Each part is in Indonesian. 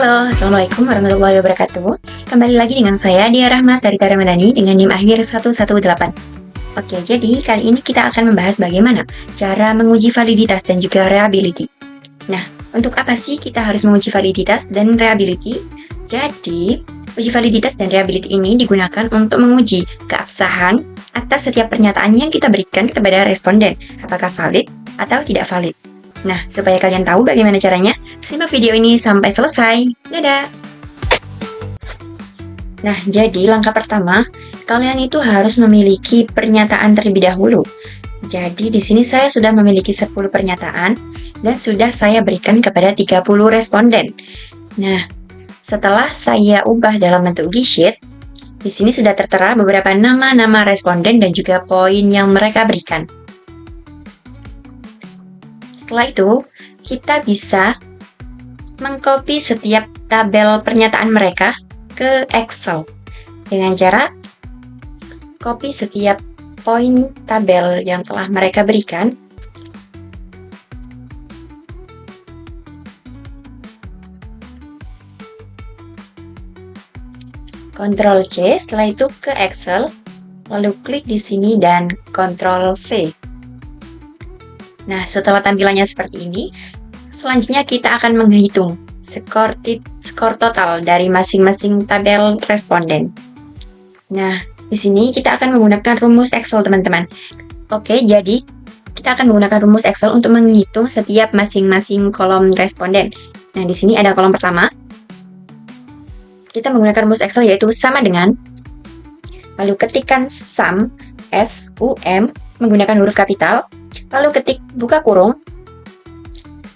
Halo, Assalamualaikum warahmatullahi wabarakatuh. Kembali lagi dengan saya, Dia Rahma Sarita Ramadhani dengan NIM akhir 118. Oke, jadi kali ini kita akan membahas bagaimana cara menguji validitas dan juga reliability. Nah, untuk apa sih kita harus menguji validitas dan reliability? Jadi, uji validitas dan reliability ini digunakan untuk menguji keabsahan atas setiap pernyataan yang kita berikan kepada responden, apakah valid atau tidak valid. Nah, supaya kalian tahu bagaimana caranya, simak video ini sampai selesai. Dadah! Nah, jadi langkah pertama, kalian itu harus memiliki pernyataan terlebih dahulu. Jadi di sini saya sudah memiliki 10 pernyataan dan sudah saya berikan kepada 30 responden. Nah, setelah saya ubah dalam bentuk G-sheet, di sini sudah tertera beberapa nama-nama responden dan juga poin yang mereka berikan. Setelah itu, kita bisa mengcopy setiap tabel pernyataan mereka ke Excel dengan cara copy setiap poin tabel yang telah mereka berikan. Ctrl C, setelah itu ke Excel, lalu klik di sini dan Ctrl V. Nah, setelah tampilannya seperti ini, selanjutnya kita akan menghitung skor total dari masing-masing tabel responden. Nah, di sini kita akan menggunakan rumus Excel, teman-teman. Oke, jadi kita akan menggunakan rumus Excel untuk menghitung setiap masing-masing kolom responden. Nah, di sini ada kolom pertama. Kita menggunakan rumus Excel yaitu sama dengan, lalu ketikkan sum, S-U-M, menggunakan huruf kapital, lalu ketik buka kurung,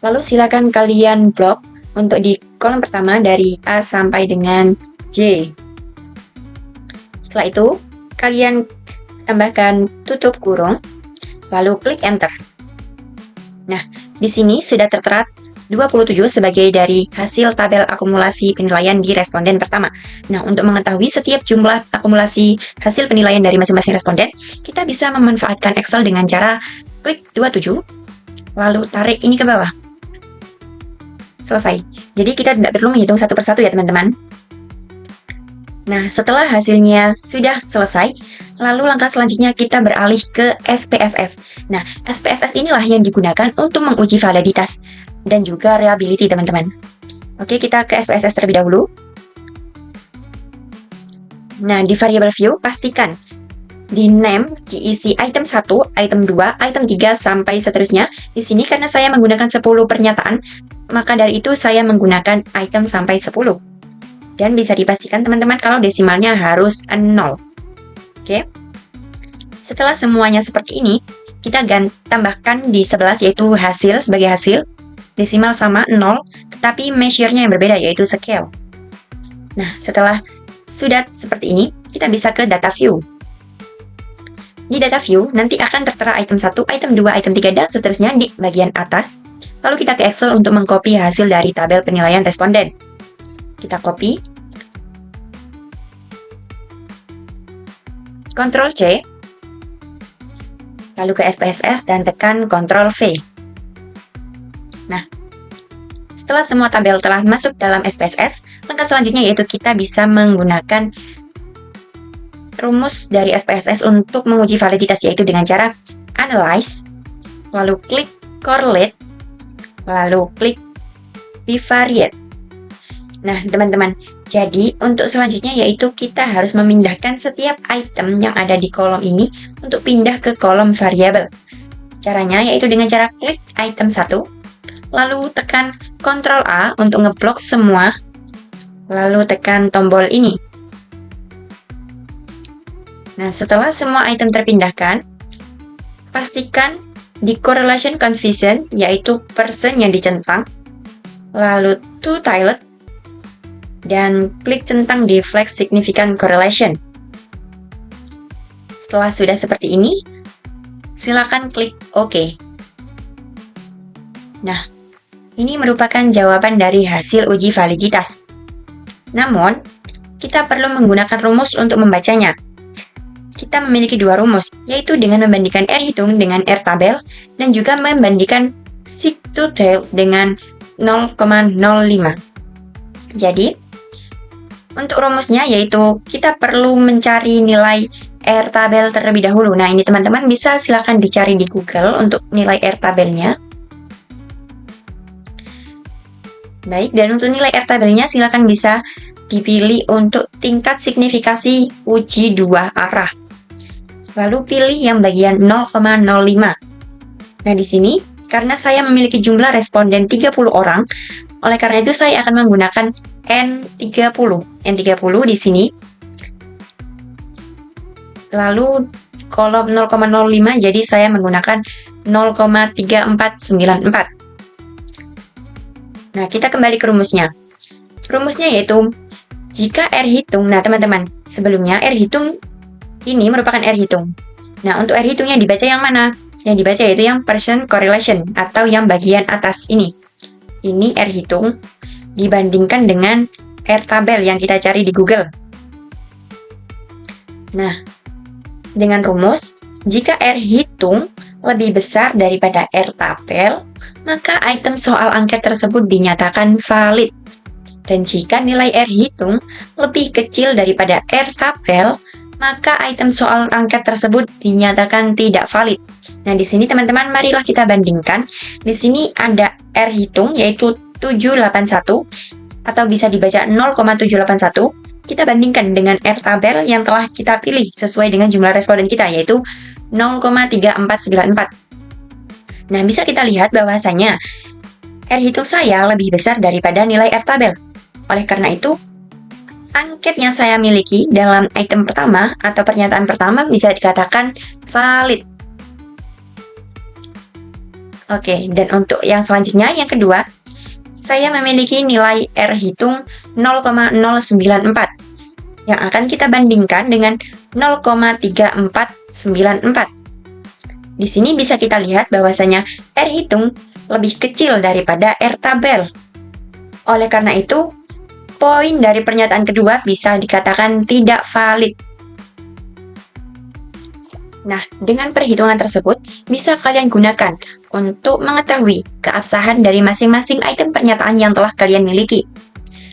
lalu silakan kalian blok untuk di kolom pertama dari A sampai dengan J. Setelah itu, kalian tambahkan tutup kurung, lalu klik enter. Nah, di sini sudah tertera 27 sebagai dari hasil tabel akumulasi penilaian di responden pertama. Nah, untuk mengetahui setiap jumlah akumulasi hasil penilaian dari masing-masing responden, kita bisa memanfaatkan Excel dengan cara klik 27, lalu tarik ini ke bawah. Selesai. Jadi kita tidak perlu menghitung satu persatu ya teman-teman. Nah, setelah hasilnya sudah selesai, lalu langkah selanjutnya kita beralih ke SPSS. Nah, SPSS inilah yang digunakan untuk menguji validitas dan juga reliability teman-teman. Oke, kita ke SPSS terlebih dahulu. Nah, di variable view, pastikan di name diisi item 1, item 2, item 3, sampai seterusnya. Di sini karena saya menggunakan 10 pernyataan, maka dari itu saya menggunakan item sampai 10. Dan bisa dipastikan teman-teman kalau desimalnya harus 0. Oke. Setelah semuanya seperti ini, kita tambahkan di 11 yaitu hasil sebagai hasil. Desimal sama 0, tetapi measure-nya yang berbeda yaitu scale. Nah, setelah sudah seperti ini, kita bisa ke data view. Di data view, nanti akan tertera item 1, item 2, item 3, dan seterusnya di bagian atas. Lalu kita ke Excel untuk mengcopy hasil dari tabel penilaian responden. Kita copy. Ctrl C. Lalu ke SPSS dan tekan Ctrl V. Nah, setelah semua tabel telah masuk dalam SPSS, langkah selanjutnya yaitu kita bisa menggunakan rumus dari SPSS untuk menguji validitas yaitu dengan cara analyze, lalu klik correlate, lalu klik bivariate. Nah, teman-teman, jadi untuk selanjutnya yaitu kita harus memindahkan setiap item yang ada di kolom ini untuk pindah ke kolom variabel. Caranya yaitu dengan cara klik item 1, lalu tekan Ctrl A untuk ngeblok semua, lalu tekan tombol ini. Nah, setelah semua item terpindahkan, pastikan di correlation coefficient, yaitu persen yang dicentang, lalu to tilde, dan klik centang di flex significant correlation. Setelah sudah seperti ini, silakan klik OK. Nah, ini merupakan jawaban dari hasil uji validitas. Namun, kita perlu menggunakan rumus untuk membacanya. Kita memiliki dua rumus, yaitu dengan membandingkan R hitung dengan R tabel, dan juga membandingkan seek to tail dengan 0,05. Jadi, untuk rumusnya yaitu kita perlu mencari nilai R tabel terlebih dahulu. Nah, ini teman-teman bisa silakan dicari di Google untuk nilai R tabelnya. Baik, dan untuk nilai R tabelnya silakan bisa dipilih untuk tingkat signifikasi uji dua arah. Lalu pilih yang bagian 0,05. Nah, di sini karena saya memiliki jumlah responden 30 orang, oleh karena itu saya akan menggunakan N30. N30 di sini. Lalu kolom 0,05 jadi saya menggunakan 0,3494. Nah, kita kembali ke rumusnya. Rumusnya yaitu jika R hitung, nah teman-teman, sebelumnya R hitung ini merupakan R hitung. Nah, untuk R hitung yang dibaca yang mana? Yang dibaca yaitu yang percent correlation atau yang bagian atas ini. Ini R hitung dibandingkan dengan R tabel yang kita cari di Google. Nah, dengan rumus, jika R hitung lebih besar daripada R tabel, maka item soal angket tersebut dinyatakan valid. Dan jika nilai R hitung lebih kecil daripada R tabel, maka item soal angket tersebut dinyatakan tidak valid. Nah, di sini teman-teman marilah kita bandingkan. Di sini ada R hitung yaitu 781 atau bisa dibaca 0,781. Kita bandingkan dengan R tabel yang telah kita pilih sesuai dengan jumlah responden kita yaitu 0,3494. Nah, bisa kita lihat bahwasanya R hitung saya lebih besar daripada nilai R tabel. Oleh karena itu, angket yang saya miliki dalam item pertama atau pernyataan pertama bisa dikatakan valid. Oke, dan untuk yang selanjutnya, yang kedua, saya memiliki nilai R hitung 0,094 yang akan kita bandingkan dengan 0,3494. Di sini bisa kita lihat bahwasanya R hitung lebih kecil daripada R tabel. Oleh karena itu, poin dari pernyataan kedua bisa dikatakan tidak valid. Nah, dengan perhitungan tersebut, bisa kalian gunakan untuk mengetahui keabsahan dari masing-masing item pernyataan yang telah kalian miliki.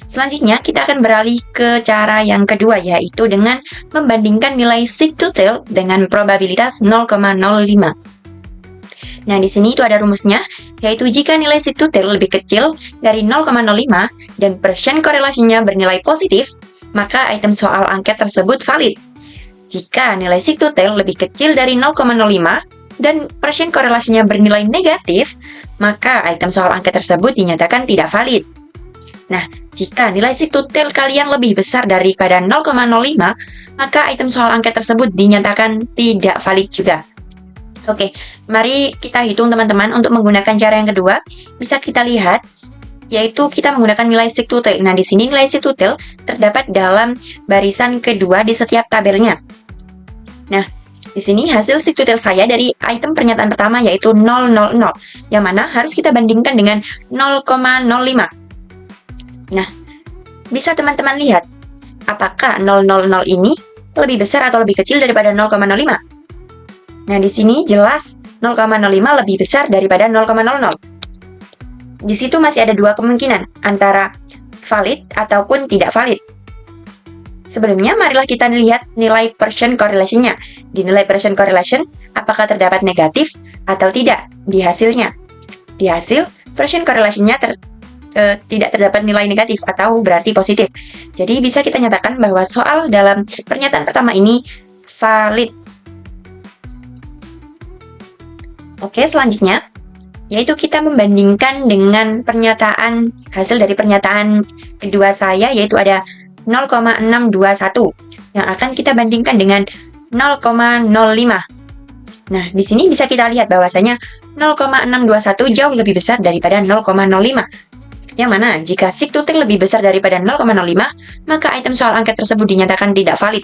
Selanjutnya, kita akan beralih ke cara yang kedua, yaitu dengan membandingkan nilai sigtotal dengan probabilitas 0,05. Nah, di sini itu ada rumusnya, yaitu jika nilai sigtotal lebih kecil dari 0,05 dan percent korelasinya bernilai positif, maka item soal angket tersebut valid. Jika nilai sigtotal lebih kecil dari 0,05 dan persen korelasinya bernilai negatif, maka item soal angket tersebut dinyatakan tidak valid. Nah, jika nilai sigtotal kalian lebih besar daripada 0,05, maka item soal angket tersebut dinyatakan tidak valid juga. Oke, mari kita hitung teman-teman untuk menggunakan cara yang kedua. Bisa kita lihat, yaitu kita menggunakan nilai sigtotal. Nah, di sini nilai sigtotal terdapat dalam barisan kedua di setiap tabelnya. Nah, di sini hasil sigtotal saya dari item pernyataan pertama yaitu 000, yang mana harus kita bandingkan dengan 0,05. Nah, bisa teman-teman lihat, apakah 000 ini lebih besar atau lebih kecil daripada 0,05? Nah, di sini jelas 0,05 lebih besar daripada 0,00. Di situ masih ada dua kemungkinan, antara valid ataupun tidak valid. Sebelumnya, marilah kita lihat nilai percent correlation-nya. Di nilai percent correlation, apakah terdapat negatif atau tidak di hasilnya? Di hasil, percent correlation-nya tidak terdapat nilai negatif atau berarti positif. Jadi, bisa kita nyatakan bahwa soal dalam pernyataan pertama ini valid. Oke, selanjutnya, yaitu kita membandingkan dengan pernyataan hasil dari pernyataan kedua saya, yaitu ada 0,621 yang akan kita bandingkan dengan 0,05. Nah, di sini bisa kita lihat bahwasanya 0,621 jauh lebih besar daripada 0,05. Yang mana jika sigtotal lebih besar daripada 0,05, maka item soal angket tersebut dinyatakan tidak valid.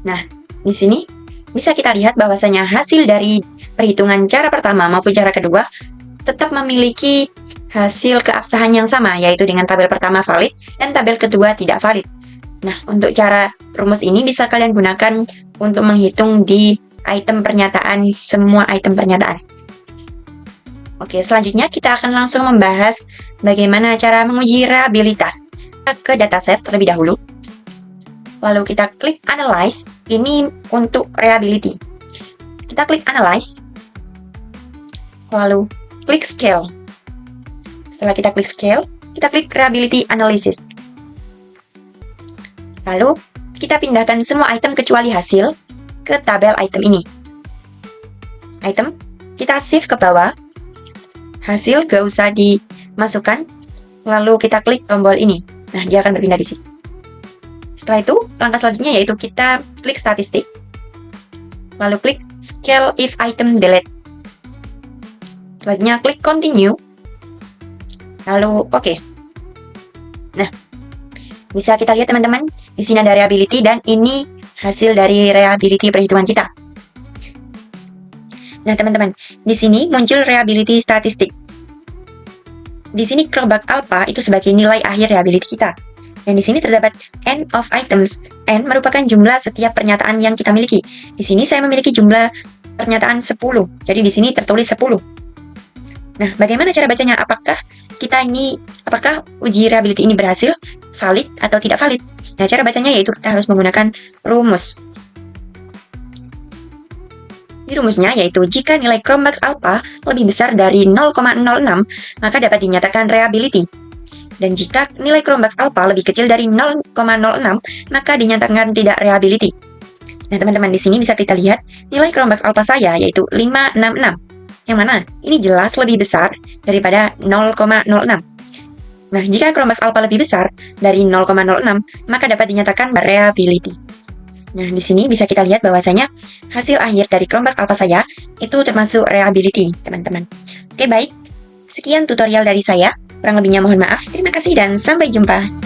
Nah, di sini bisa kita lihat bahwasanya hasil dari perhitungan cara pertama maupun cara kedua tetap memiliki hasil keabsahan yang sama, yaitu dengan tabel pertama valid dan tabel kedua tidak valid. Nah, untuk cara rumus ini bisa kalian gunakan untuk menghitung di item pernyataan, semua item pernyataan. Oke, selanjutnya kita akan langsung membahas bagaimana cara menguji reliabilitas. Kita ke dataset terlebih dahulu. Lalu kita klik Analyze, ini untuk reliability. Kita klik Analyze, lalu klik Scale. Setelah kita klik Scale, kita klik Reliability Analysis. Lalu, kita pindahkan semua item kecuali hasil ke tabel item ini. Item, kita shift ke bawah. Hasil gak usah dimasukkan. Lalu kita klik tombol ini. Nah, dia akan berpindah di sini. Setelah itu, langkah selanjutnya yaitu kita klik statistik. Lalu klik Scale if item delete. Selanjutnya klik Continue. Lalu oke. Nah, bisa kita lihat teman-teman, di sini ada reliability dan ini hasil dari reliability perhitungan kita. Nah, teman-teman, di sini muncul reliability statistik. Di sini Chromebox Alpha itu sebagai nilai akhir reliability kita. Dan di sini terdapat N of items. N merupakan jumlah setiap pernyataan yang kita miliki. Di sini saya memiliki jumlah pernyataan 10. Jadi di sini tertulis 10. Nah, bagaimana cara bacanya? Apakah uji reliability ini berhasil, valid atau tidak valid? Nah, cara bacanya yaitu kita harus menggunakan rumus. Di rumusnya yaitu jika nilai Chromebox Alpha lebih besar dari 0,06, maka dapat dinyatakan reliability. Dan jika nilai Chromebox Alpha lebih kecil dari 0,06, maka dinyatakan tidak reliability. Nah, teman-teman, di sini bisa kita lihat nilai Chromebox Alpha saya yaitu 566. Yang mana ini jelas lebih besar daripada 0,06. Nah, jika Chromebox Alpha lebih besar dari 0,06, maka dapat dinyatakan reliability. Nah, di sini bisa kita lihat bahwasanya hasil akhir dari Chromebox Alpha saya itu termasuk reliability, teman-teman. Oke, baik. Sekian tutorial dari saya. Kurang lebihnya mohon maaf. Terima kasih dan sampai jumpa.